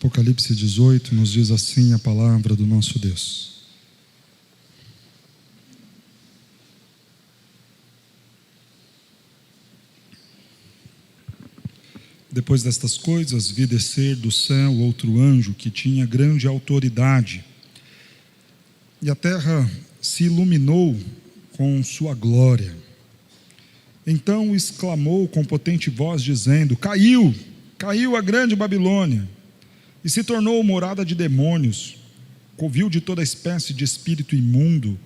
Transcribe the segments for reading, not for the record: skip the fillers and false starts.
Apocalipse 18 nos diz assim a palavra do nosso Deus. Depois destas coisas, vi descer do céu outro anjo que tinha grande autoridade, e a terra se iluminou com sua glória. Então exclamou com potente voz, dizendo: Caiu a grande Babilônia, e se tornou morada de demônios, covil de toda espécie de espírito imundo,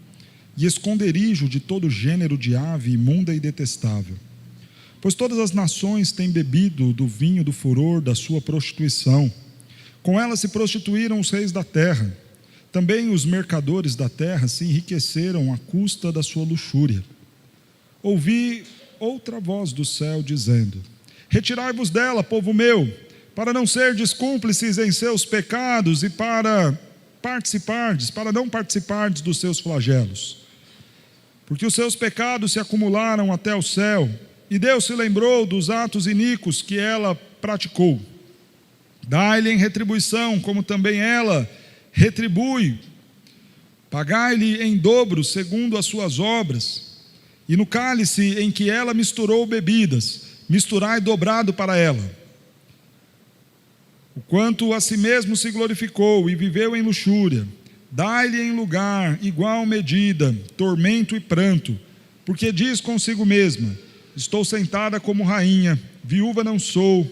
e esconderijo de todo gênero de ave imunda e detestável. Pois todas as nações têm bebido do vinho do furor da sua prostituição. Com ela se prostituíram os reis da terra. Também os mercadores da terra se enriqueceram à custa da sua luxúria. Ouvi outra voz do céu dizendo: Retirai-vos dela, povo meu, para não serdes cúmplices em seus pecados e para não participardes dos seus flagelos. Porque os seus pecados se acumularam até o céu, e Deus se lembrou dos atos iníquos que ela praticou. Dai-lhe em retribuição, como também ela retribui. Pagai-lhe em dobro, segundo as suas obras. E no cálice em que ela misturou bebidas, misturai dobrado para ela. O quanto a si mesmo se glorificou e viveu em luxúria, dai-lhe em lugar igual medida, tormento e pranto, porque diz consigo mesma: Estou sentada como rainha, viúva não sou,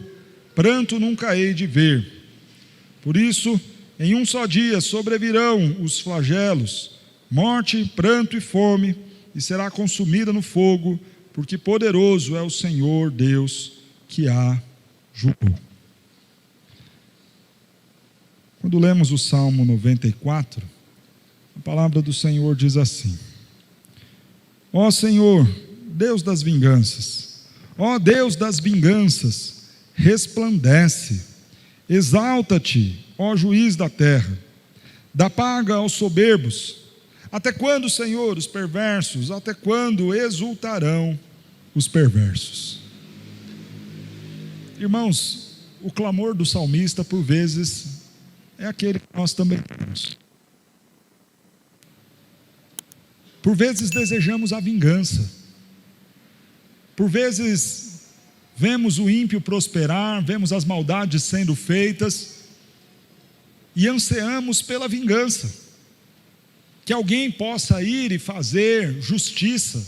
pranto nunca hei de ver. Por isso, em um só dia sobrevirão os flagelos, morte, pranto e fome, e será consumida no fogo, porque poderoso é o Senhor Deus que a julgou. Quando lemos o Salmo 94, a palavra do Senhor diz assim: Ó Senhor, Deus das vinganças, ó Deus das vinganças, resplandece, exalta-te, ó juiz da terra, dá paga aos soberbos. Até quando, Senhor, os perversos, até quando exultarão os perversos? Irmãos, o clamor do salmista, por vezes, é aquele que nós também temos. Por vezes desejamos a vingança. Por vezes vemos o ímpio prosperar, vemos as maldades sendo feitas e ansiamos pela vingança, que alguém possa ir e fazer justiça.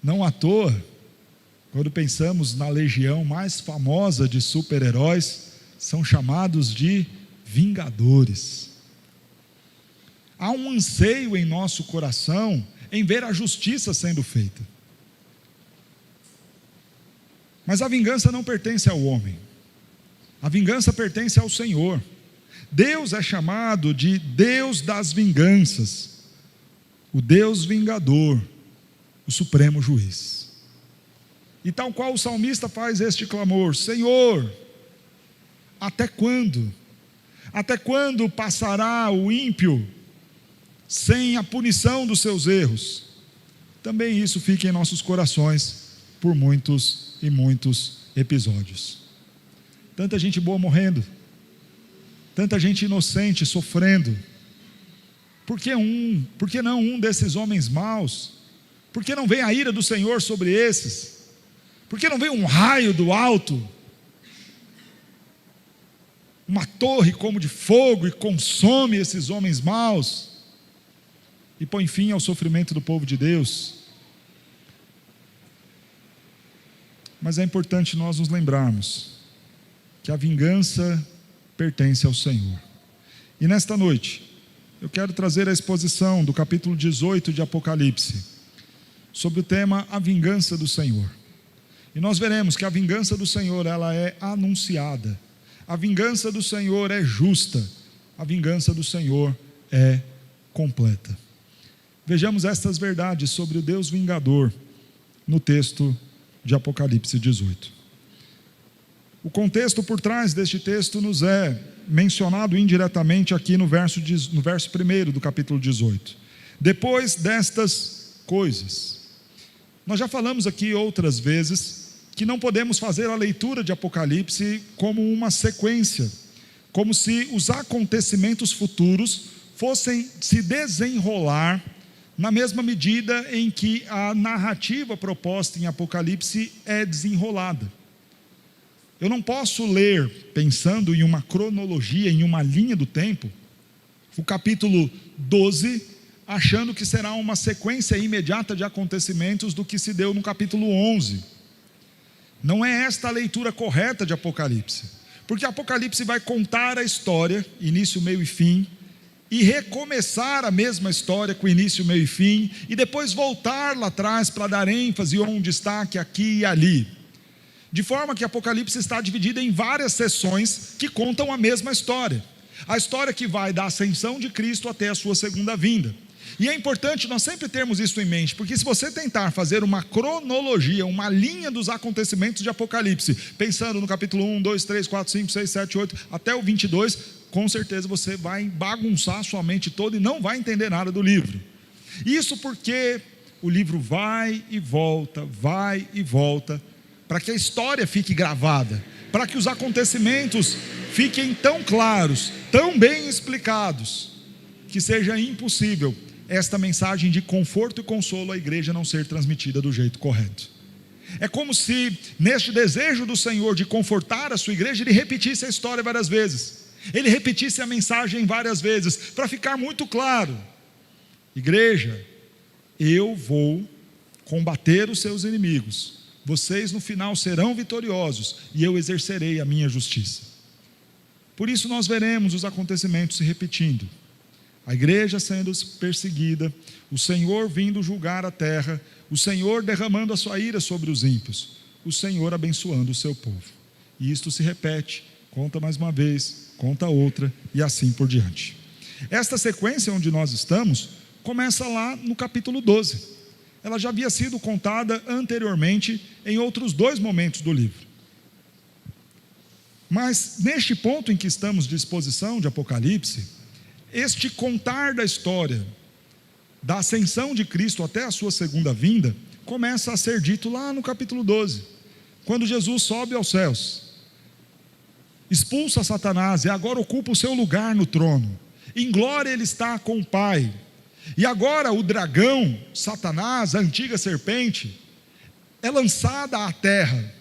Não à toa, quando pensamos na legião mais famosa de super-heróis, são chamados de vingadores. Há um anseio em nosso coração em ver a justiça sendo feita. Mas a vingança não pertence ao homem, a vingança pertence ao Senhor. Deus é chamado de Deus das vinganças, o Deus vingador, o supremo juiz. E tal qual o salmista faz este clamor: Senhor, até quando? Até quando passará o ímpio sem a punição dos seus erros? Também isso fica em nossos corações por muitos e muitos episódios. Tanta gente boa morrendo, tanta gente inocente sofrendo. Por que não um desses homens maus? Por que não vem a ira do Senhor sobre esses? Por que não vem um raio do alto, uma torre como de fogo, e consome esses homens maus e põe fim ao sofrimento do povo de Deus? Mas é importante nós nos lembrarmos que a vingança pertence ao Senhor. E nesta noite, eu quero trazer a exposição do capítulo 18 de Apocalipse, sobre o tema A Vingança do Senhor. E nós veremos que a vingança do Senhor, ela é anunciada. A vingança do Senhor é justa. A vingança do Senhor é completa. Vejamos estas verdades sobre o Deus vingador no texto de Apocalipse 18. O contexto por trás deste texto nos é mencionado indiretamente aqui no verso 1 do capítulo 18. Depois destas coisas. Nós já falamos aqui outras vezes que não podemos fazer a leitura de Apocalipse como uma sequência, como se os acontecimentos futuros fossem se desenrolar na mesma medida em que a narrativa proposta em Apocalipse é desenrolada. Eu não posso ler, pensando em uma cronologia, em uma linha do tempo, o capítulo 12, achando que será uma sequência imediata de acontecimentos do que se deu no capítulo 11. Não é esta a leitura correta de Apocalipse, porque Apocalipse vai contar a história, início, meio e fim, e recomeçar a mesma história com início, meio e fim, e depois voltar lá atrás para dar ênfase ou um destaque aqui e ali. De forma que Apocalipse está dividida em várias sessões que contam a mesma história. A história que vai da ascensão de Cristo até a sua segunda vinda. E é importante nós sempre termos isso em mente, porque se você tentar fazer uma cronologia, uma linha dos acontecimentos de Apocalipse, pensando no capítulo 1, 2, 3, 4, 5, 6, 7, 8, até o 22, com certeza você vai bagunçar sua mente toda e não vai entender nada do livro. Isso porque o livro vai e volta, para que a história fique gravada, para que os acontecimentos fiquem tão claros, tão bem explicados, que seja impossível esta mensagem de conforto e consolo à igreja não ser transmitida do jeito correto. É como se neste desejo do Senhor de confortar a sua igreja, Ele repetisse a história várias vezes, Ele repetisse a mensagem várias vezes, para ficar muito claro: igreja, eu vou combater os seus inimigos, vocês no final serão vitoriosos, e eu exercerei a minha justiça. Por isso nós veremos os acontecimentos se repetindo, a igreja sendo perseguida, o Senhor vindo julgar a terra, o Senhor derramando a sua ira sobre os ímpios, o Senhor abençoando o seu povo. E isto se repete, conta mais uma vez, conta outra, e assim por diante. Esta sequência onde nós estamos, começa lá no capítulo 12. Ela já havia sido contada anteriormente em outros 2 momentos do livro. Mas neste ponto em que estamos de exposição de Apocalipse, este contar da história da ascensão de Cristo até a sua segunda vinda, começa a ser dito lá no capítulo 12, quando Jesus sobe aos céus, expulsa Satanás e agora ocupa o seu lugar no trono, em glória ele está com o Pai, e agora o dragão, Satanás, a antiga serpente, é lançada à terra.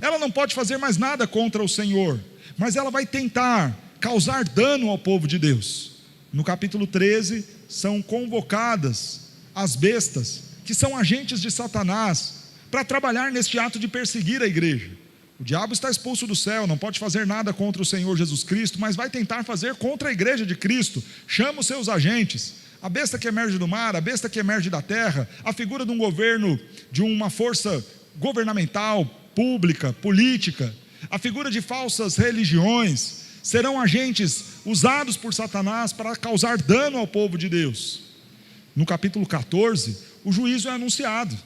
Ela não pode fazer mais nada contra o Senhor, mas ela vai tentar causar dano ao povo de Deus. No capítulo 13, são convocadas as bestas, que são agentes de Satanás, para trabalhar neste ato de perseguir a igreja. O diabo está expulso do céu, não pode fazer nada contra o Senhor Jesus Cristo, mas vai tentar fazer contra a igreja de Cristo. Chama os seus agentes, a besta que emerge do mar, a besta que emerge da terra, a figura de um governo, de uma força governamental, pública, política, a figura de falsas religiões, serão agentes usados por Satanás para causar dano ao povo de Deus. No capítulo 14, o juízo é anunciado.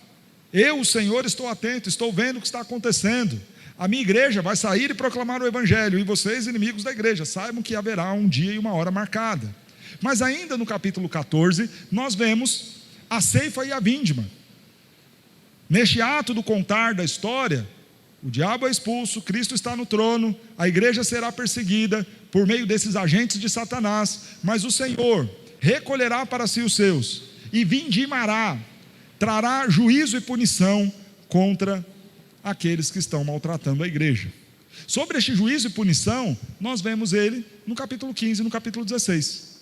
Eu, o Senhor, estou atento, estou vendo o que está acontecendo. A minha igreja vai sair e proclamar o evangelho, e vocês, inimigos da igreja, saibam que haverá um dia e uma hora marcada. Mas ainda no capítulo 14, nós vemos a ceifa e a vindima. Neste ato do contar da história, o diabo é expulso, Cristo está no trono, a igreja será perseguida por meio desses agentes de Satanás, mas o Senhor recolherá para si os seus e vindimará, trará juízo e punição contra aqueles que estão maltratando a igreja. Sobre este juízo e punição, nós vemos ele no capítulo 15 e no capítulo 16.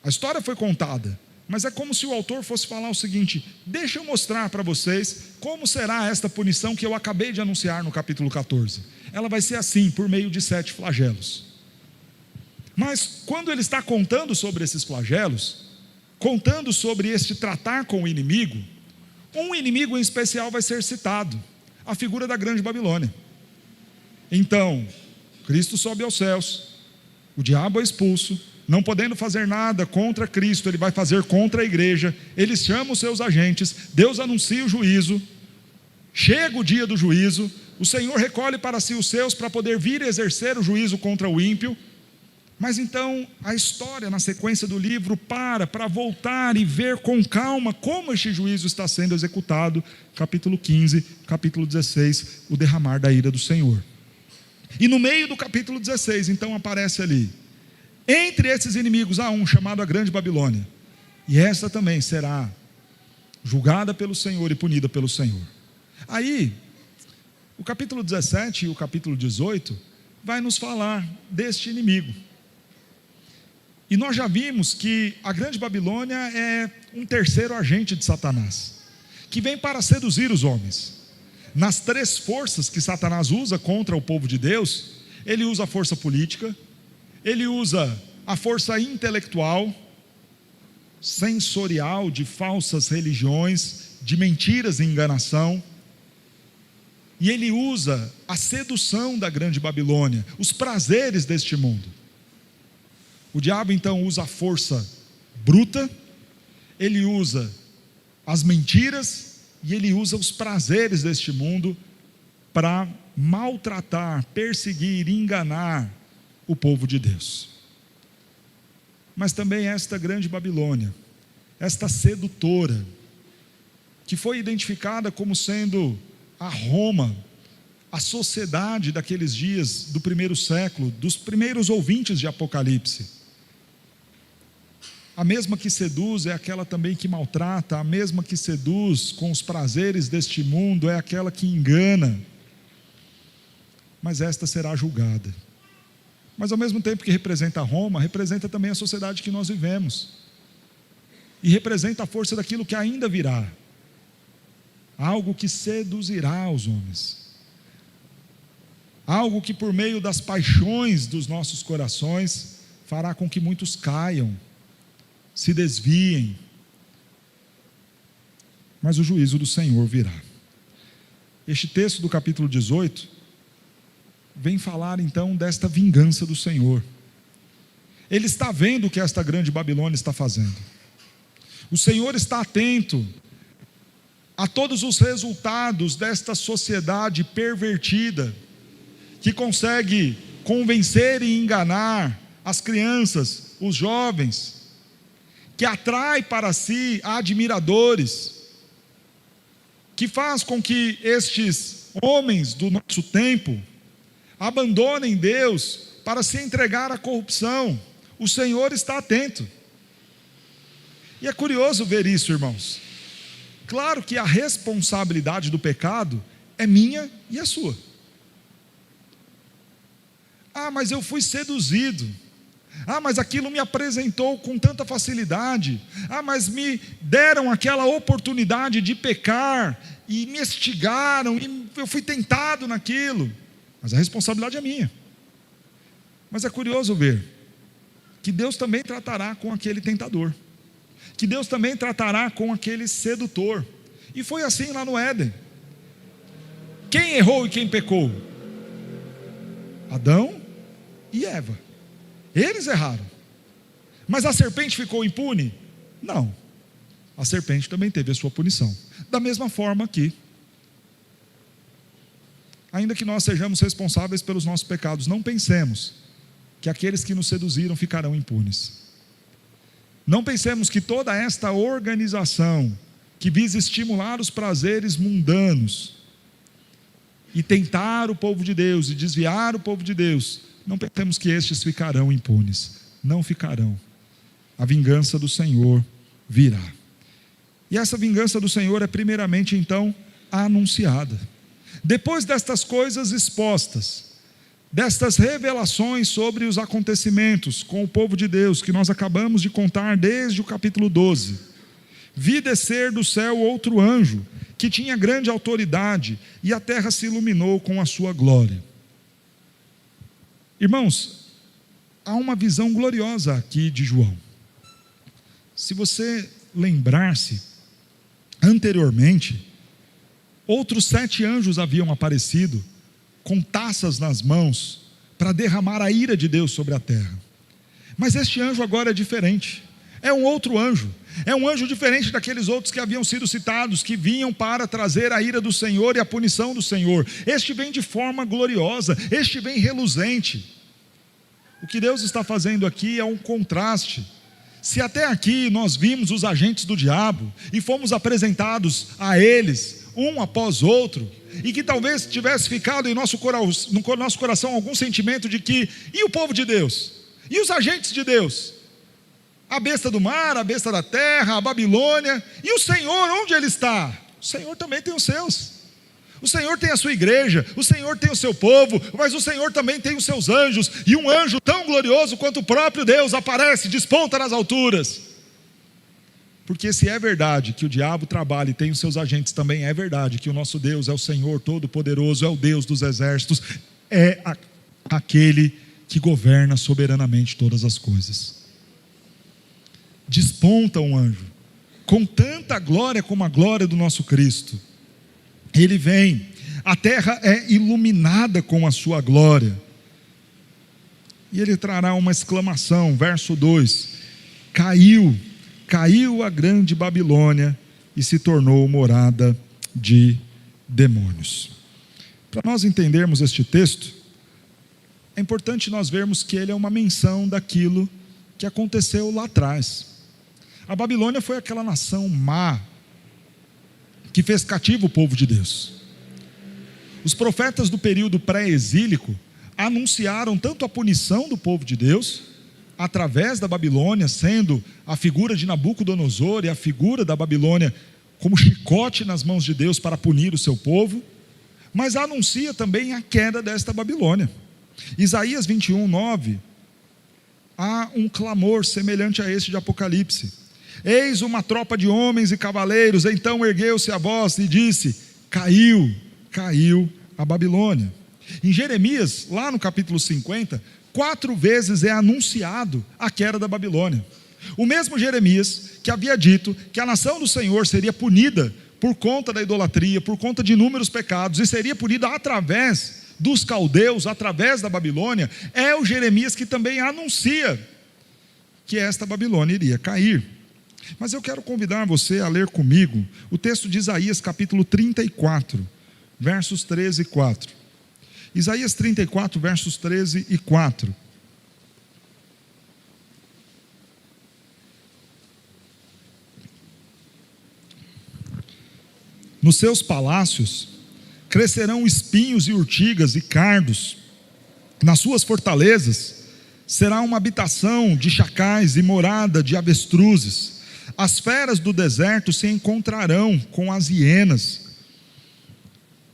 A história foi contada, mas é como se o autor fosse falar o seguinte: deixa eu mostrar para vocês como será esta punição que eu acabei de anunciar no capítulo 14. Ela vai ser assim, por meio de 7 flagelos. Mas quando ele está contando sobre esses flagelos, contando sobre este tratar com o inimigo, um inimigo em especial vai ser citado, a figura da grande Babilônia. Então, Cristo sobe aos céus, o diabo é expulso, não podendo fazer nada contra Cristo, ele vai fazer contra a igreja, ele chama os seus agentes, Deus anuncia o juízo, chega o dia do juízo, o Senhor recolhe para si os seus para poder vir exercer o juízo contra o ímpio, Mas então a história na sequência do livro para voltar e ver com calma como este juízo está sendo executado. Capítulo 15, capítulo 16, o derramar da ira do Senhor. E no meio do capítulo 16, então aparece ali, entre esses inimigos há um chamado a Grande Babilônia, e esta também será julgada pelo Senhor e punida pelo Senhor. Aí, o capítulo 17 e o capítulo 18 vai nos falar deste inimigo. E nós já vimos que a Grande Babilônia é um terceiro agente de Satanás, que vem para seduzir os homens. Nas três forças que Satanás usa contra o povo de Deus, ele usa a força política, ele usa a força intelectual, sensorial, de falsas religiões, de mentiras e enganação, e ele usa a sedução da Grande Babilônia, os prazeres deste mundo. O diabo então usa a força bruta, ele usa as mentiras e ele usa os prazeres deste mundo para maltratar, perseguir, enganar o povo de Deus. Mas também esta Grande Babilônia, esta sedutora, que foi identificada como sendo a Roma, a sociedade daqueles dias do primeiro século, dos primeiros ouvintes de Apocalipse. A mesma que seduz é aquela também que maltrata, a mesma que seduz com os prazeres deste mundo é aquela que engana. Mas esta será julgada. Mas ao mesmo tempo que representa Roma, representa também a sociedade que nós vivemos. E representa a força daquilo que ainda virá. Algo que seduzirá os homens. Algo que por meio das paixões dos nossos corações fará com que muitos caiam, se desviem, mas o juízo do Senhor virá. Este texto do capítulo 18 vem falar então desta vingança do Senhor. Ele está vendo o que esta Grande Babilônia está fazendo. O Senhor está atento a todos os resultados desta sociedade pervertida, que consegue convencer e enganar as crianças, os jovens, que atrai para si admiradores, que faz com que estes homens do nosso tempo abandonem Deus para se entregar à corrupção. O Senhor está atento. E é curioso ver isso, irmãos. Claro que a responsabilidade do pecado é minha e a sua. Ah, mas eu fui seduzido. Ah, mas aquilo me apresentou com tanta facilidade. Ah, mas me deram aquela oportunidade de pecar e me instigaram e eu fui tentado naquilo. Mas a responsabilidade é minha. Mas é curioso ver que Deus também tratará com aquele tentador, que Deus também tratará com aquele sedutor. E foi assim lá no Éden. Quem errou e quem pecou? Adão e Eva. Eles erraram. Mas a serpente ficou impune? Não. A serpente também teve a sua punição. Da mesma forma que, ainda que nós sejamos responsáveis pelos nossos pecados, não pensemos que aqueles que nos seduziram ficarão impunes. Não pensemos que toda esta organização que visa estimular os prazeres mundanos e tentar o povo de Deus e desviar o povo de Deus, não pensemos que estes ficarão impunes. Não ficarão. A vingança do Senhor virá. E essa vingança do Senhor é primeiramente então anunciada. Depois destas coisas expostas, destas revelações sobre os acontecimentos com o povo de Deus, que nós acabamos de contar desde o capítulo 12, vi descer do céu outro anjo, que tinha grande autoridade, e a terra se iluminou com a sua glória. Irmãos, há uma visão gloriosa aqui de João. Se você lembrar-se, anteriormente, outros 7 anjos haviam aparecido, com taças nas mãos, para derramar a ira de Deus sobre a terra. Mas este anjo agora é diferente, é um outro anjo, é um anjo diferente daqueles outros que haviam sido citados, que vinham para trazer a ira do Senhor e a punição do Senhor. Este vem de forma gloriosa, este vem reluzente. O que Deus está fazendo aqui é um contraste. Se até aqui nós vimos os agentes do diabo e fomos apresentados a eles, um após outro, e que talvez tivesse ficado no nosso coração algum sentimento de que, e o povo de Deus? E os agentes de Deus? A besta do mar, a besta da terra, a Babilônia, e o Senhor, onde Ele está? O Senhor também tem os seus. O Senhor tem a sua igreja, o Senhor tem o seu povo, mas o Senhor também tem os seus anjos, e um anjo tão glorioso quanto o próprio Deus aparece, desponta nas alturas. Porque se é verdade que o diabo trabalha e tem os seus agentes, também é verdade que o nosso Deus é o Senhor Todo-Poderoso, é o Deus dos exércitos, é aquele que governa soberanamente todas as coisas. Desponta um anjo, com tanta glória como a glória do nosso Cristo. Ele vem, a terra é iluminada com a sua glória. E ele trará uma exclamação, verso 2: caiu a grande Babilônia e se tornou morada de demônios. Para nós entendermos este texto, é importante nós vermos que ele é uma menção daquilo que aconteceu lá atrás. A Babilônia foi aquela nação má, que fez cativo o povo de Deus. Os profetas do período pré-exílico anunciaram tanto a punição do povo de Deus, através da Babilônia, sendo a figura de Nabucodonosor e a figura da Babilônia como chicote nas mãos de Deus para punir o seu povo, mas anuncia também a queda desta Babilônia. Isaías 21:9, há um clamor semelhante a este de Apocalipse: eis uma tropa de homens e cavaleiros, então ergueu-se a voz e disse: caiu a Babilônia. Em Jeremias, lá no capítulo 50, 4 vezes é anunciado a queda da Babilônia. O mesmo Jeremias que havia dito que a nação do Senhor seria punida por conta da idolatria, por conta de inúmeros pecados, e seria punida através dos caldeus, através da Babilônia, é o Jeremias que também anuncia que esta Babilônia iria cair. Mas eu quero convidar você a ler comigo o texto de Isaías capítulo 34, versos 13 e 4. Isaías 34, versos 13 e 4. Nos seus palácios crescerão espinhos e urtigas e cardos, nas suas fortalezas será uma habitação de chacais e morada de avestruzes. As feras do deserto se encontrarão com as hienas,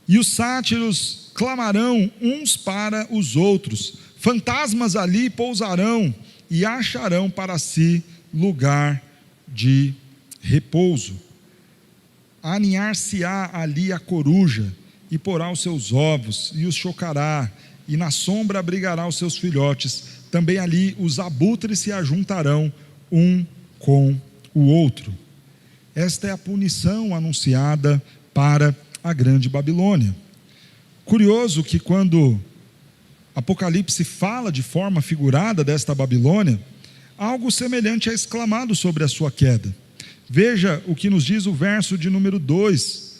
e os sátiros clamarão uns para os outros. Fantasmas ali pousarão e acharão para si lugar de repouso. Aninhar-se-á ali a coruja e porá os seus ovos e os chocará, e na sombra abrigará os seus filhotes. Também ali os abutres se ajuntarão um com o outro. Esta é a punição anunciada para a grande Babilônia. Curioso que quando Apocalipse fala de forma figurada desta Babilônia, algo semelhante é exclamado sobre a sua queda. Veja o que nos diz o verso de número 2: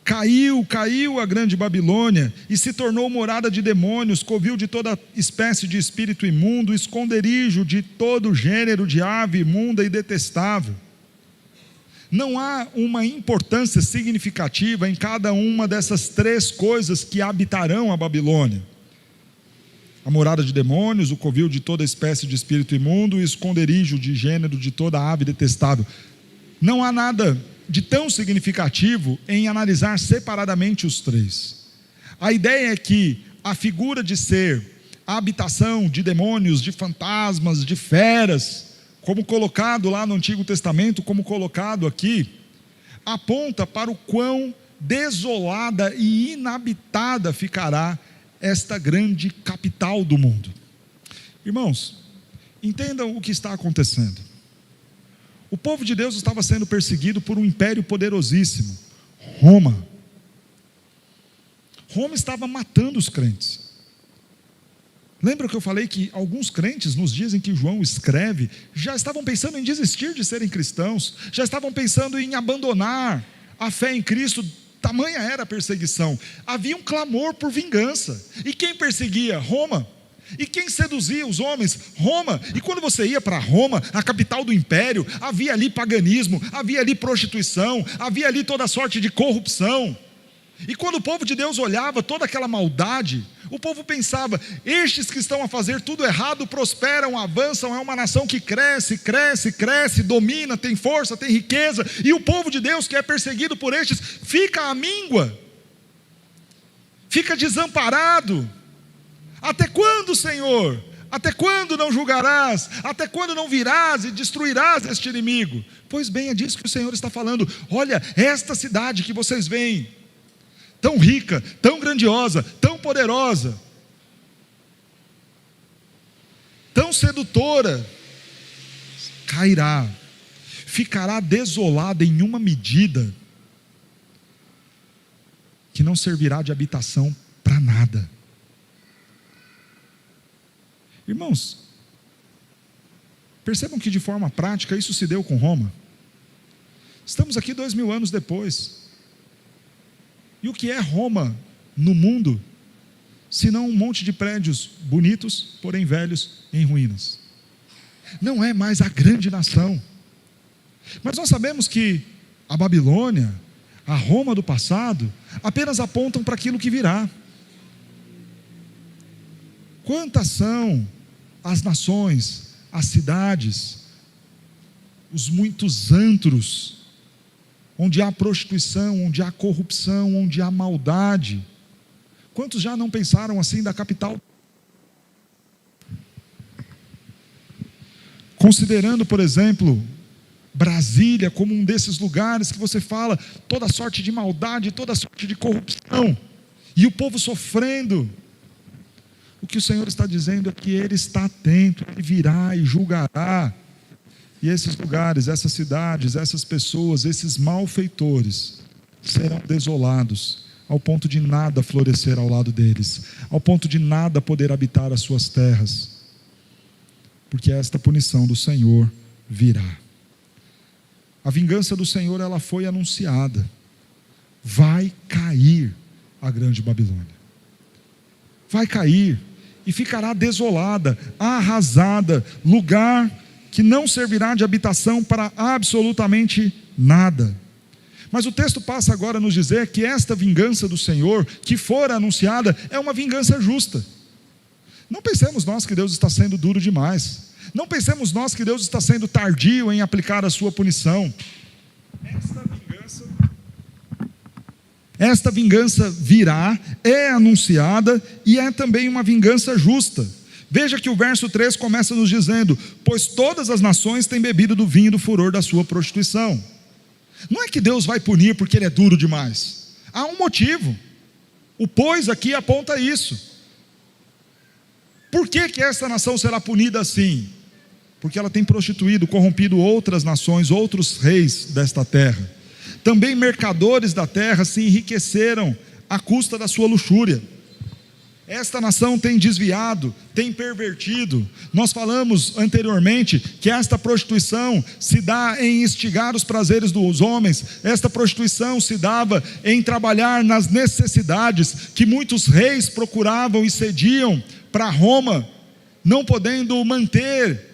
caiu a grande Babilônia e se tornou morada de demônios, covil de toda espécie de espírito imundo, esconderijo de todo gênero de ave imunda e detestável. Não há uma importância significativa em cada uma dessas 3 coisas que habitarão a Babilônia: a morada de demônios, o covil de toda espécie de espírito imundo e esconderijo de gênero de toda ave detestável. Não há nada de tão significativo em analisar separadamente os 3. A ideia é que a figura de ser a habitação de demônios, de fantasmas, de feras, como colocado lá no Antigo Testamento, como colocado aqui, aponta para o quão desolada e inabitada ficará esta grande capital do mundo. Irmãos, entendam o que está acontecendo. O povo de Deus estava sendo perseguido por um império poderosíssimo, Roma. Roma estava matando os crentes. Lembra que eu falei que alguns crentes, nos dias em que João escreve, já estavam pensando em desistir de serem cristãos, já estavam pensando em abandonar a fé em Cristo, tamanha era a perseguição. Havia um clamor por vingança. E quem perseguia? Roma. E quem seduzia os homens? Roma. E quando você ia para Roma, a capital do império, havia ali paganismo, havia ali prostituição, havia ali toda sorte de corrupção. E quando o povo de Deus olhava toda aquela maldade, o povo pensava: estes que estão a fazer tudo errado prosperam, avançam, é uma nação que cresce, cresce, cresce, domina, tem força, tem riqueza. E o povo de Deus que é perseguido por estes fica à míngua, fica desamparado. Até quando, Senhor? Até quando não julgarás? Até quando não virás e destruirás este inimigo? Pois bem, é disso que o Senhor está falando. Olha, esta cidade que vocês veem, tão rica, tão grandiosa, tão poderosa, tão sedutora, cairá, ficará desolada em uma medida que não servirá de habitação para nada. Irmãos, percebam que de forma prática isso se deu com Roma. Estamos aqui 2000 anos depois. E o que é Roma no mundo, senão um monte de prédios bonitos, porém velhos, em ruínas? Não é mais a grande nação. Mas nós sabemos que a Babilônia, a Roma do passado, apenas apontam para aquilo que virá. Quantas são as nações, as cidades, os muitos antros, onde há prostituição, onde há corrupção, onde há maldade? Quantos já não pensaram assim da capital? Considerando, por exemplo, Brasília como um desses lugares que você fala toda sorte de maldade, toda sorte de corrupção, e o povo sofrendo. O que o Senhor está dizendo é que Ele está atento, Ele virá e julgará. E esses lugares, essas cidades, essas pessoas, esses malfeitores serão desolados, ao ponto de nada florescer ao lado deles, ao ponto de nada poder habitar as suas terras, porque esta punição do Senhor virá. A vingança do Senhor, ela foi anunciada. Vai cair a grande Babilônia. Vai cair e ficará desolada, arrasada, lugar que não servirá de habitação para absolutamente nada. Mas o texto passa agora a nos dizer que esta vingança do Senhor, que for anunciada, é uma vingança justa. Não pensemos nós que Deus está sendo duro demais. Não pensemos nós que Deus está sendo tardio em aplicar a sua punição. Esta vingança virá, é anunciada e é também uma vingança justa. Veja que o verso 3 começa nos dizendo: pois todas as nações têm bebido do vinho do furor da sua prostituição. Não é que Deus vai punir porque Ele é duro demais. Há um motivo. O pois aqui aponta isso. Por que esta nação será punida assim? Porque ela tem prostituído, corrompido outras nações, outros reis desta terra. Também mercadores da terra se enriqueceram à custa da sua luxúria. Esta nação tem desviado, tem pervertido. Nós falamos anteriormente que esta prostituição se dá em instigar os prazeres dos homens. Esta prostituição se dava em trabalhar nas necessidades que muitos reis procuravam e cediam para Roma, não podendo manter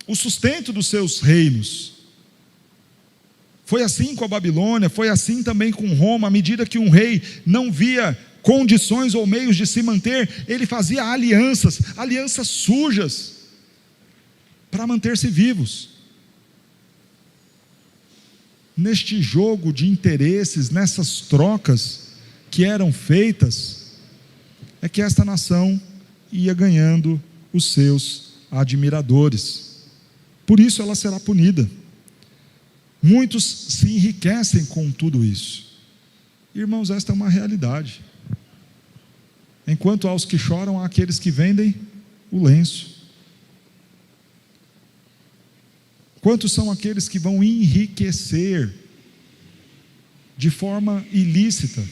o sustento dos seus reinos. Foi assim com a Babilônia, foi assim também com Roma. À medida que um rei não via condições ou meios de se manter, ele fazia alianças sujas, para manter-se vivos. Neste jogo de interesses, nessas trocas que eram feitas, é que esta nação ia ganhando os seus admiradores. Por isso ela será punida. Muitos se enriquecem com tudo isso. Irmãos, esta é uma realidade. Enquanto aos que choram, há aqueles que vendem o lenço. Quantos são aqueles que vão enriquecer de forma ilícita?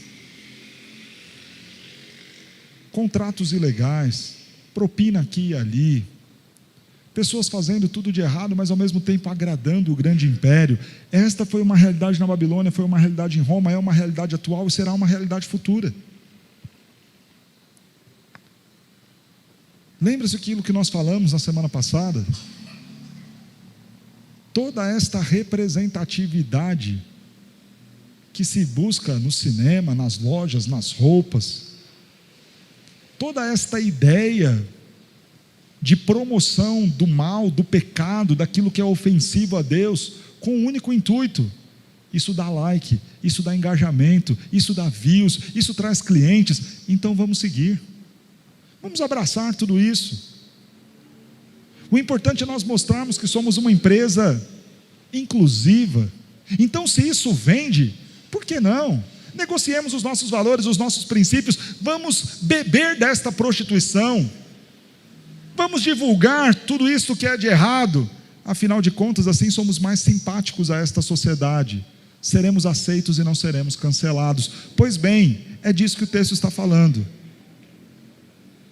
Contratos ilegais, propina aqui e ali, pessoas fazendo tudo de errado, mas ao mesmo tempo agradando o grande império. Esta foi uma realidade na Babilônia, foi uma realidade em Roma, é uma realidade atual e será uma realidade futura. Lembra-se aquilo que nós falamos na semana passada? Toda esta representatividade que se busca no cinema, nas lojas, nas roupas, toda esta ideia de promoção do mal, do pecado, daquilo que é ofensivo a Deus, com um único intuito: isso dá like, isso dá engajamento, isso dá views, isso traz clientes, então vamos seguir, vamos abraçar tudo isso. O importante é nós mostrarmos que somos uma empresa inclusiva. Então, se isso vende, por que não? Negociemos os nossos valores, os nossos princípios, vamos beber desta prostituição, vamos divulgar tudo isso que é de errado. Afinal de contas, assim somos mais simpáticos a esta sociedade, seremos aceitos e não seremos cancelados. Pois bem, é disso que o texto está falando.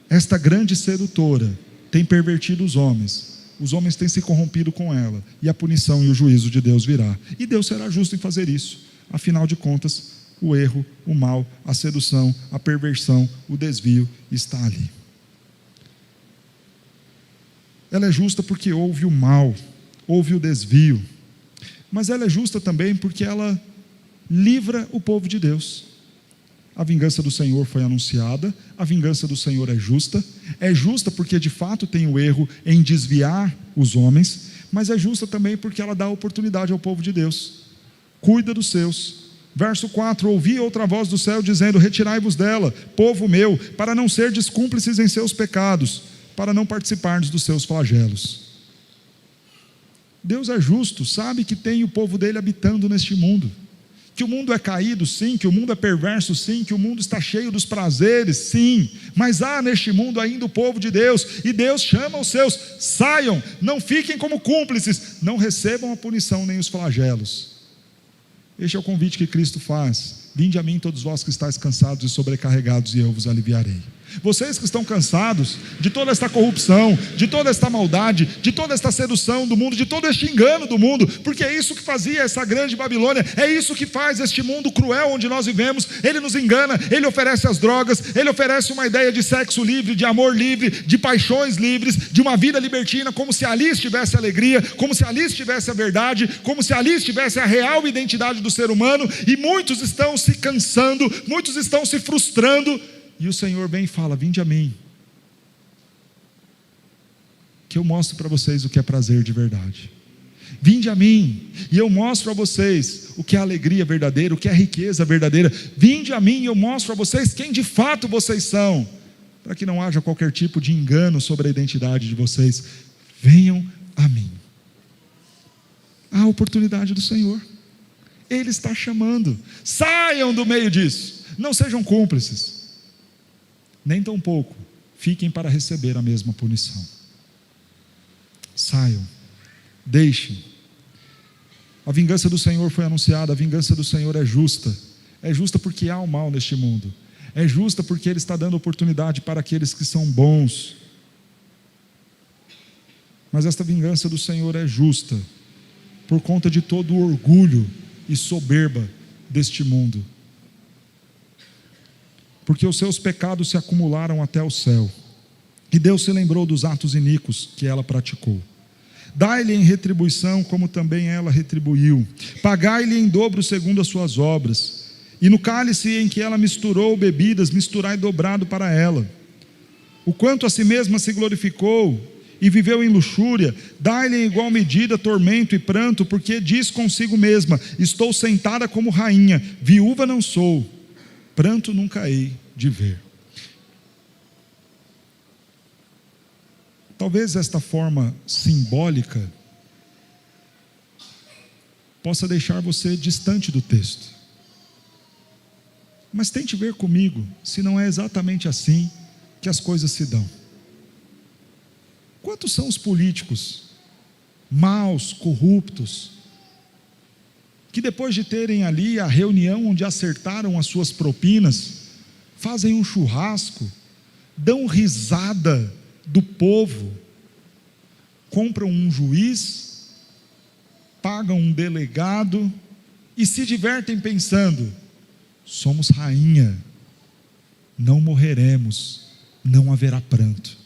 Esta grande sedutora tem pervertido os homens têm se corrompido com ela, e a punição e o juízo de Deus virá, e Deus será justo em fazer isso. Afinal de contas, o erro, o mal, a sedução, a perversão, o desvio está ali. Ela é justa porque houve o mal, houve o desvio, mas ela é justa também porque ela livra o povo de Deus. A vingança do Senhor foi anunciada, a vingança do Senhor é justa porque de fato tem o erro em desviar os homens, mas é justa também porque ela dá oportunidade ao povo de Deus, cuida dos seus. Verso 4: ouvi outra voz do céu dizendo: retirai-vos dela, povo meu, para não serdes cúmplices em seus pecados, para não participardes dos seus flagelos. Deus é justo, sabe que tem o povo dele habitando neste mundo, que o mundo é caído, sim, que o mundo é perverso, sim, que o mundo está cheio dos prazeres, sim, mas há neste mundo ainda o povo de Deus, e Deus chama os seus: saiam, não fiquem como cúmplices, não recebam a punição nem os flagelos. Este é o convite que Cristo faz: vinde a mim todos vós que estáis cansados e sobrecarregados, e eu vos aliviarei. Vocês que estão cansados de toda esta corrupção, de toda esta maldade, de toda esta sedução do mundo, de todo este engano do mundo, porque é isso que fazia essa grande Babilônia, é isso que faz este mundo cruel onde nós vivemos. Ele nos engana, ele oferece as drogas, ele oferece uma ideia de sexo livre, de amor livre, de paixões livres, de uma vida libertina, como se ali estivesse a alegria, como se ali estivesse a verdade, como se ali estivesse a real identidade do ser humano, e muitos estão se cansando, muitos estão se frustrando. E o Senhor vem e fala: vinde a mim, que eu mostro para vocês o que é prazer de verdade. Vinde a mim, e eu mostro a vocês o que é alegria verdadeira, o que é riqueza verdadeira. Vinde a mim, e eu mostro a vocês quem de fato vocês são, para que não haja qualquer tipo de engano sobre a identidade de vocês. Venham a mim. A oportunidade do Senhor, Ele está chamando. Saiam do meio disso, não sejam cúmplices, nem tampouco fiquem para receber a mesma punição. Saiam, deixem. A vingança do Senhor foi anunciada, a vingança do Senhor é justa porque há o mal neste mundo, é justa porque Ele está dando oportunidade para aqueles que são bons. Mas esta vingança do Senhor é justa por conta de todo o orgulho e soberba deste mundo, porque os seus pecados se acumularam até o céu, e Deus se lembrou dos atos iníquos que ela praticou. Dai-lhe em retribuição como também ela retribuiu, pagai-lhe em dobro segundo as suas obras, e no cálice em que ela misturou bebidas, misturai dobrado para ela. O quanto a si mesma se glorificou e viveu em luxúria, dai-lhe em igual medida tormento e pranto, porque diz consigo mesma: estou sentada como rainha, viúva não sou, pranto nunca hei de ver. Talvez esta forma simbólica possa deixar você distante do texto, mas tente ver comigo se não é exatamente assim que as coisas se dão. Quantos são os políticos maus, corruptos, que depois de terem ali a reunião onde acertaram as suas propinas, fazem um churrasco, dão risada do povo, compram um juiz, pagam um delegado e se divertem pensando: somos rainha, não morreremos, não haverá pranto.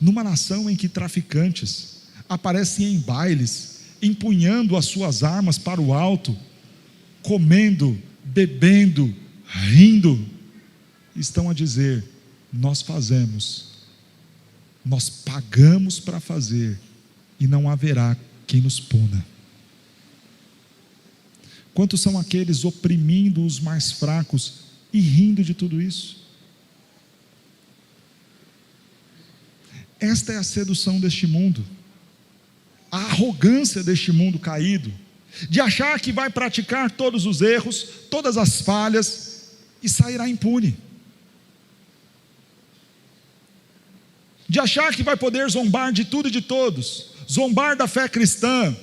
numa nação em que traficantes aparecem em bailes, empunhando as suas armas para o alto, comendo, bebendo, rindo, estão a dizer: nós fazemos, nós pagamos para fazer, e não haverá quem nos puna. Quantos são aqueles oprimindo os mais fracos e rindo de tudo isso? Esta é a sedução deste mundo, a arrogância deste mundo caído, de achar que vai praticar todos os erros, todas as falhas, e sairá impune, de achar que vai poder zombar de tudo e de todos, zombar da fé cristã,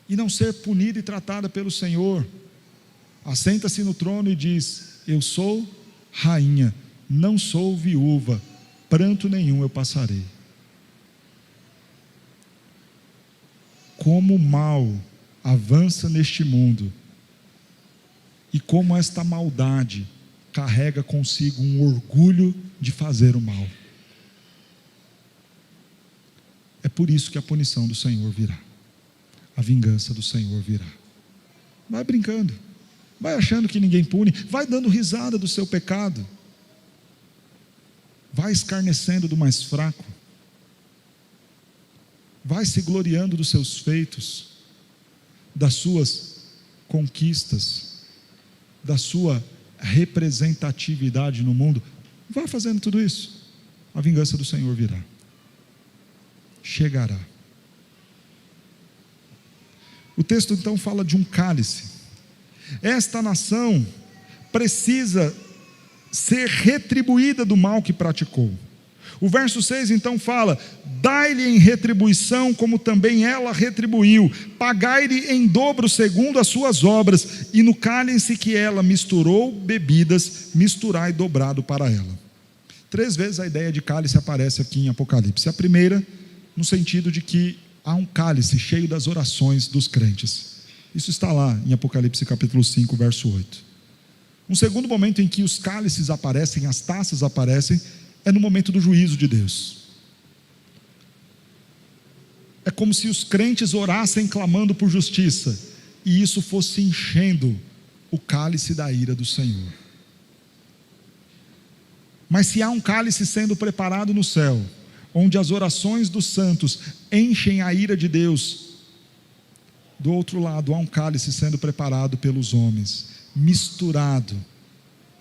e não ser punida e tratada pelo Senhor. Assenta-se no trono e diz: eu sou rainha, não sou viúva, pranto nenhum eu passarei. Como o mal avança neste mundo, e como esta maldade carrega consigo um orgulho de fazer o mal. É por isso que a punição do Senhor virá, a vingança do Senhor virá. Vai brincando, vai achando que ninguém pune, vai dando risada do seu pecado, vai escarnecendo do mais fraco, vai se gloriando dos seus feitos, das suas conquistas, da sua representatividade no mundo. Vai fazendo tudo isso, a vingança do Senhor virá, chegará. O texto então fala de um cálice. Esta nação precisa ser retribuída do mal que praticou. O verso 6 então fala: dai-lhe em retribuição como também ela retribuiu, pagai-lhe em dobro segundo as suas obras, e no cálice que ela misturou bebidas, misturai dobrado para ela. 3 vezes a ideia de cálice aparece aqui em Apocalipse. A primeira, no sentido de que há um cálice cheio das orações dos crentes. Isso está lá em Apocalipse capítulo 5, verso 8. Um segundo momento em que os cálices aparecem, as taças aparecem, é no momento do juízo de Deus. É como se os crentes orassem clamando por justiça, e isso fosse enchendo o cálice da ira do Senhor. Mas se há um cálice sendo preparado no céu, onde as orações dos santos enchem a ira de Deus, do outro lado há um cálice sendo preparado pelos homens, misturado.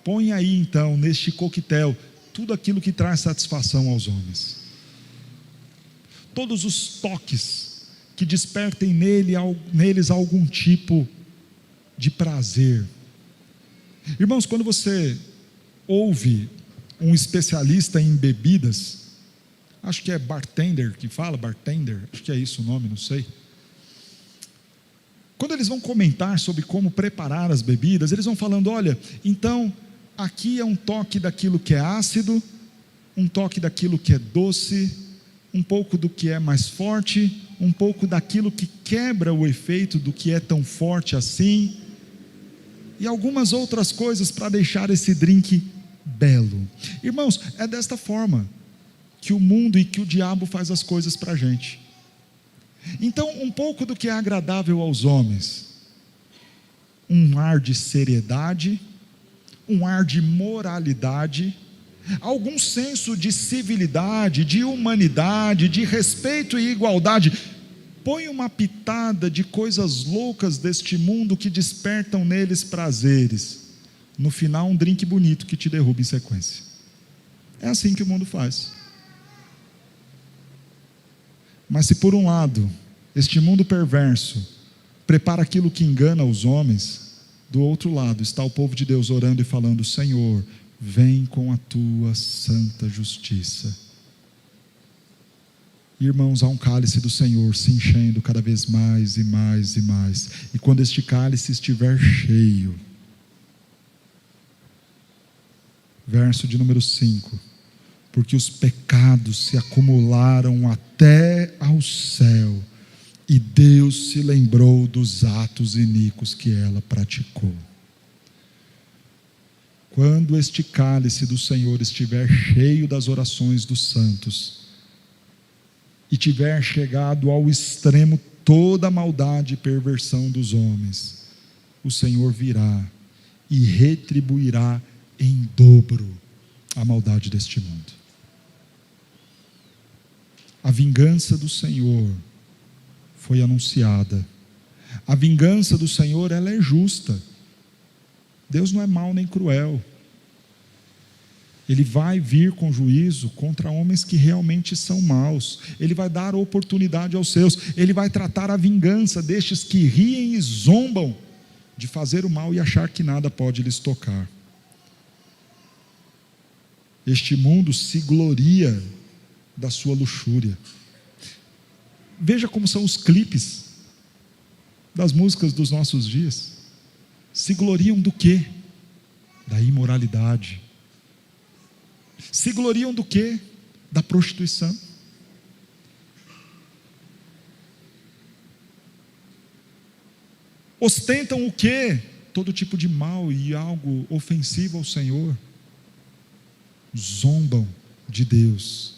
Põe aí então neste coquetel tudo aquilo que traz satisfação aos homens, todos os toques que despertem neles algum tipo de prazer. Irmãos, quando você ouve um especialista em bebidas, acho que é bartender que fala, bartender, acho que é isso o nome, não sei. Quando eles vão comentar sobre como preparar as bebidas, eles vão falando: olha, então aqui é um toque daquilo que é ácido, um toque daquilo que é doce, um pouco do que é mais forte, um pouco daquilo que quebra o efeito do que é tão forte assim, e algumas outras coisas para deixar esse drink belo. Irmãos, é desta forma que o mundo e que o diabo faz as coisas para a gente. Então, um pouco do que é agradável aos homens, um ar de seriedade, um ar de moralidade, algum senso de civilidade, de humanidade, de respeito e igualdade, põe uma pitada de coisas loucas deste mundo que despertam neles prazeres. No final, um drink bonito que te derruba em sequência. É assim que o mundo faz. Mas se por um lado, este mundo perverso prepara aquilo que engana os homens, do outro lado está o povo de Deus orando e falando: Senhor, vem com a tua santa justiça. Irmãos, há um cálice do Senhor se enchendo cada vez mais e mais e mais, e quando este cálice estiver cheio, verso de número 5, porque os pecados se acumularam até ao céu, e Deus se lembrou dos atos iníquos que ela praticou. Quando este cálice do Senhor estiver cheio das orações dos santos, e tiver chegado ao extremo toda a maldade e perversão dos homens, o Senhor virá e retribuirá em dobro a maldade deste mundo. A vingança do Senhor foi anunciada. A vingança do Senhor, ela é justa. Deus não é mau nem cruel. Ele vai vir com juízo contra homens que realmente são maus. Ele vai dar oportunidade aos seus. Ele vai tratar a vingança destes que riem e zombam de fazer o mal e achar que nada pode lhes tocar. Este mundo se gloria da sua luxúria. Veja como são os clipes das músicas dos nossos dias. Se gloriam do quê? Da imoralidade. Se gloriam do quê? Da prostituição. Ostentam o quê? Todo tipo de mal e algo ofensivo ao Senhor. Zombam de Deus.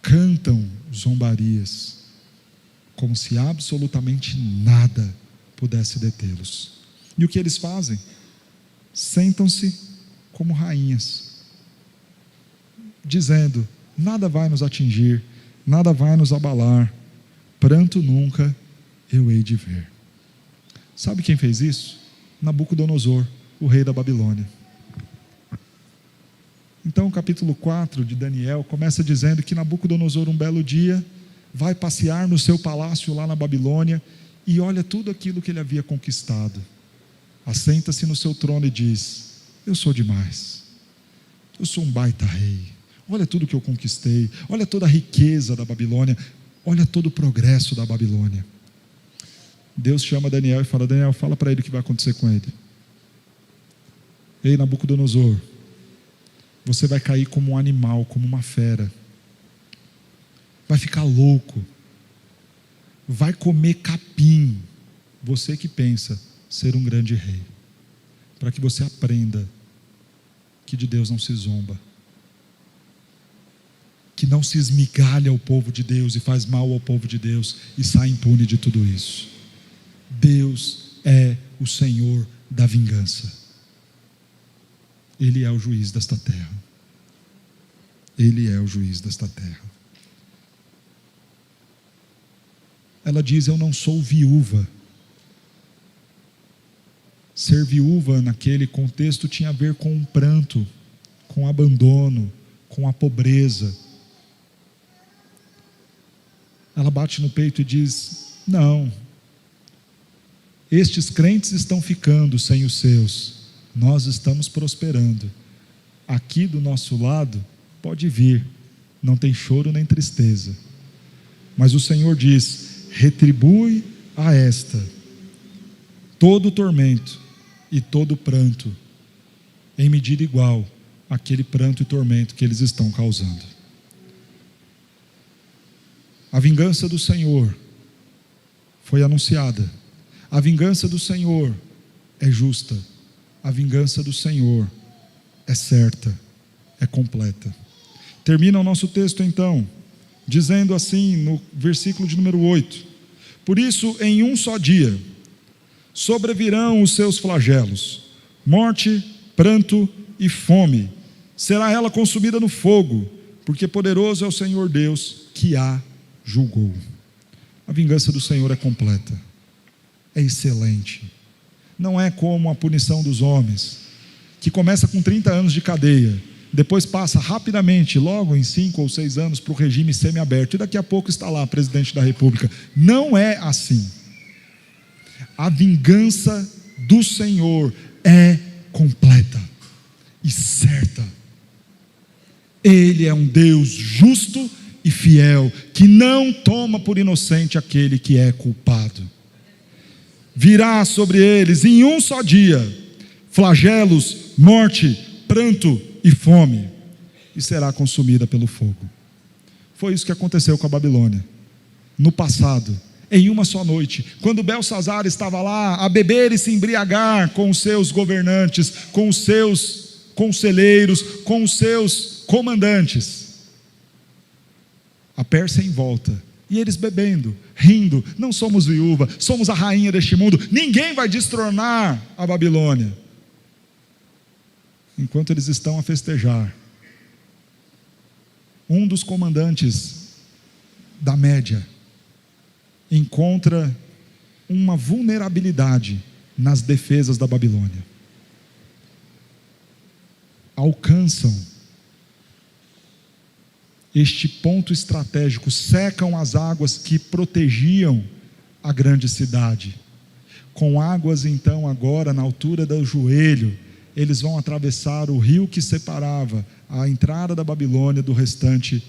Cantam zombarias, como se absolutamente nada pudesse detê-los. E o que eles fazem? Sentam-se como rainhas, dizendo: nada vai nos atingir, nada vai nos abalar, pranto nunca eu hei de ver. Sabe quem fez isso? Nabucodonosor, o rei da Babilônia. Então o capítulo 4 de Daniel começa dizendo que Nabucodonosor, um belo dia, vai passear no seu palácio lá na Babilônia e olha tudo aquilo que ele havia conquistado. Assenta-se no seu trono e diz: eu sou demais, eu sou um baita rei, olha tudo que eu conquistei, olha toda a riqueza da Babilônia, olha todo o progresso da Babilônia. Deus chama Daniel e fala: Daniel, fala para ele o que vai acontecer com ele. Ei, Nabucodonosor, você vai cair como um animal, como uma fera, vai ficar louco, vai comer capim, você que pensa ser um grande rei, para que você aprenda que de Deus não se zomba, que não se esmigalha ao povo de Deus e faz mal ao povo de Deus e sai impune de tudo isso. Deus é o Senhor da vingança. Ele é o juiz desta terra. Ele é o juiz desta terra. Ela diz: eu não sou viúva. Ser viúva naquele contexto tinha a ver com um pranto, com abandono, com a pobreza. Ela bate no peito e diz: não, estes crentes estão ficando sem os seus, nós estamos prosperando. Aqui do nosso lado pode vir, não tem choro nem tristeza, mas o Senhor diz: retribui a esta todo o tormento e todo o pranto, em medida igual àquele pranto e tormento que eles estão causando. A vingança do Senhor foi anunciada. A vingança do Senhor é justa. A vingança do Senhor é certa, é completa. Termina o nosso texto então, dizendo assim no versículo de número 8: por isso, em um só dia sobrevirão os seus flagelos, morte, pranto e fome. Será ela consumida no fogo, porque poderoso é o Senhor Deus que a julgou. A vingança do Senhor é completa, é excelente. Não é como a punição dos homens, que começa com 30 anos de cadeia, depois passa rapidamente, logo em 5 ou 6 anos, para o regime semiaberto, e daqui a pouco está lá presidente da República. Não é assim. A vingança do Senhor é completa e certa. Ele é um Deus justo e fiel, que não toma por inocente aquele que é culpado. Virá sobre eles em um só dia flagelos, morte, pranto e fome, e será consumida pelo fogo. Foi isso que aconteceu com a Babilônia no passado, em uma só noite, quando Belsazar estava lá a beber e se embriagar com os seus governantes, com os seus conselheiros, com os seus comandantes. a Pérsia em volta, e eles bebendo, rindo, não somos viúva, somos a rainha deste mundo, ninguém vai destronar a Babilônia. Enquanto eles estão a festejar, um dos comandantes da Média encontra uma vulnerabilidade nas defesas da Babilônia. Alcançam este ponto estratégico, secam as águas que protegiam a grande cidade. Com águas então agora na altura do joelho, eles vão atravessar o rio que separava a entrada da Babilônia do restante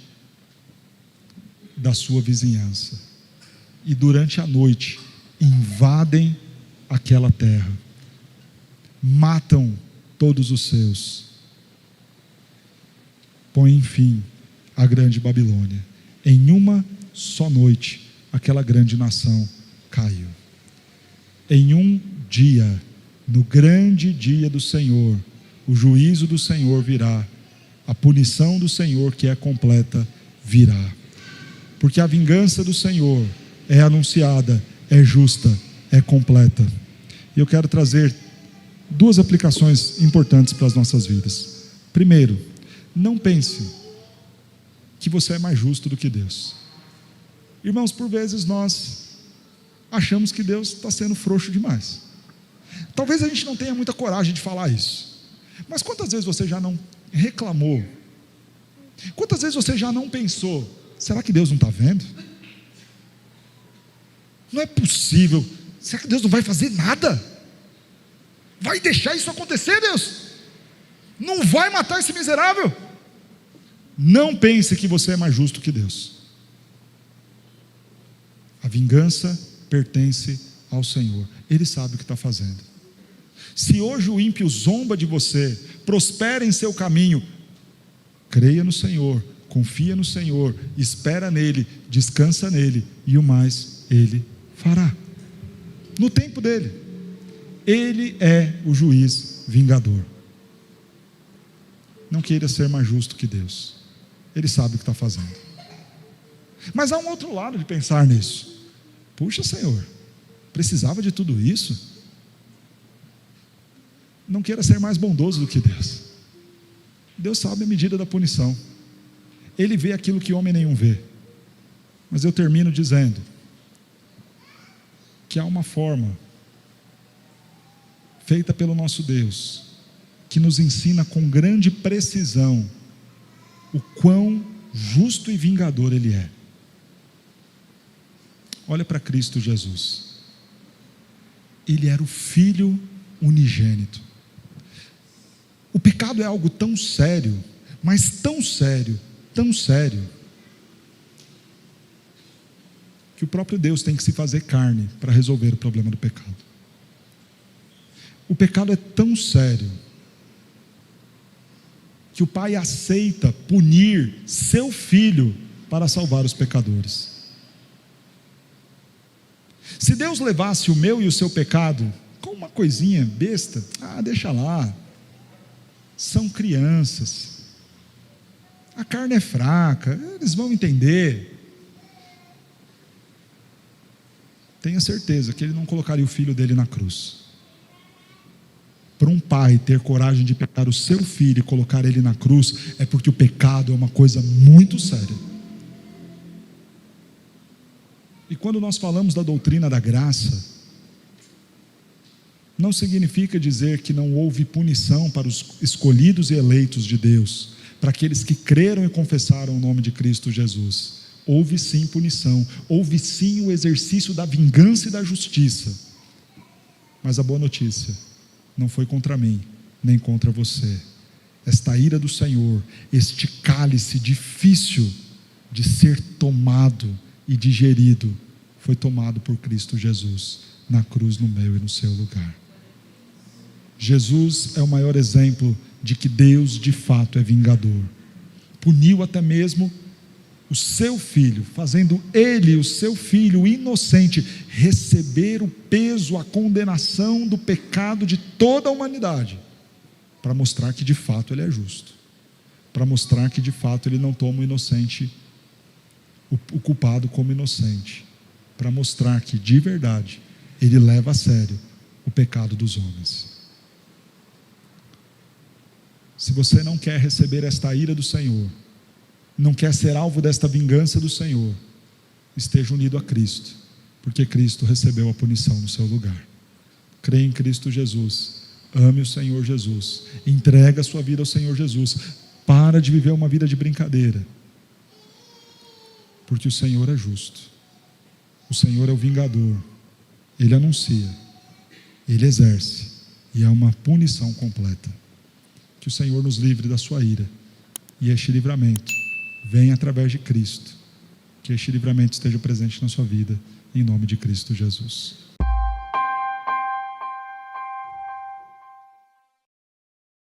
da sua vizinhança. E durante a noite invadem aquela terra, matam todos os seus, põem fim à grande Babilônia. Em uma só noite, aquela grande nação caiu. Em um dia, no grande dia do Senhor, o juízo do Senhor virá, a punição do Senhor, que é completa, virá. Porque a vingança do Senhor é anunciada, é justa, é completa. E eu quero trazer duas aplicações importantes para as nossas vidas. Primeiro, não pense que você é mais justo do que Deus. Irmãos, por vezes nós achamos que Deus está sendo frouxo demais. Talvez a gente não tenha muita coragem de falar isso, mas quantas vezes você já não reclamou? Quantas vezes você já não pensou: será que Deus não está vendo? Não é possível. Será que Deus não vai fazer nada? Vai deixar isso acontecer, Deus? Não vai matar esse miserável? Não pense que você é mais justo que Deus. A vingança pertence ao Senhor. Ele sabe o que está fazendo. Se hoje o ímpio zomba de você, prospera em seu caminho, creia no Senhor, confia no Senhor, espera nele, descansa nele, e o mais Ele fará, no tempo dele. Ele é o juiz vingador. Não queira ser mais justo que Deus. Ele sabe o que está fazendo. Mas há um outro lado de pensar nisso. Puxa, Senhor, precisava de tudo isso? Não queira ser mais bondoso do que Deus. Deus sabe a medida da punição. Ele vê aquilo que homem nenhum vê. Mas eu termino dizendo que há uma forma feita pelo nosso Deus que nos ensina com grande precisão o quão justo e vingador Ele é. Olha para Cristo Jesus. Ele era o Filho unigênito. O pecado é algo tão sério, mas tão sério, que o próprio Deus tem que se fazer carne para resolver o problema do pecado. O pecado é tão sério que o Pai aceita punir seu Filho para salvar os pecadores. Se Deus levasse o meu e o seu pecado com uma coisinha besta, deixa lá, são crianças, a carne é fraca, eles vão entender. Tenha certeza que Ele não colocaria o Filho dele na cruz. Para um pai ter coragem de pegar o seu filho e colocar ele na cruz, é porque o pecado é uma coisa muito séria. E quando nós falamos da doutrina da graça, não significa dizer que não houve punição para os escolhidos e eleitos de Deus, para aqueles que creram e confessaram o nome de Cristo Jesus. Houve sim punição, houve sim o exercício da vingança e da justiça. Mas a boa notícia não foi contra mim, nem contra você. Esta ira do Senhor, este cálice difícil de ser tomado e digerido, foi tomado por Cristo Jesus, na cruz, no meu e no seu lugar. Jesus é o maior exemplo de que Deus de fato é vingador. Puniu até mesmo o seu filho, fazendo ele, o seu filho inocente, receber o peso, a condenação do pecado de toda a humanidade, para mostrar que de fato ele é justo, para mostrar que de fato ele não toma o inocente o culpado como inocente, para mostrar que, de verdade, ele leva a sério o pecado dos homens. Se você não quer receber esta ira do Senhor, não quer ser alvo desta vingança do Senhor, esteja unido a Cristo, porque Cristo recebeu a punição no seu lugar. Creia em Cristo Jesus, ame o Senhor Jesus, entrega a sua vida ao Senhor Jesus, para de viver uma vida de brincadeira, porque o Senhor é justo, o Senhor é o vingador, Ele anuncia, Ele exerce, e é uma punição completa. Que o Senhor nos livre da sua ira, e este livramento venha através de Cristo, que este livramento esteja presente na sua vida, em nome de Cristo Jesus.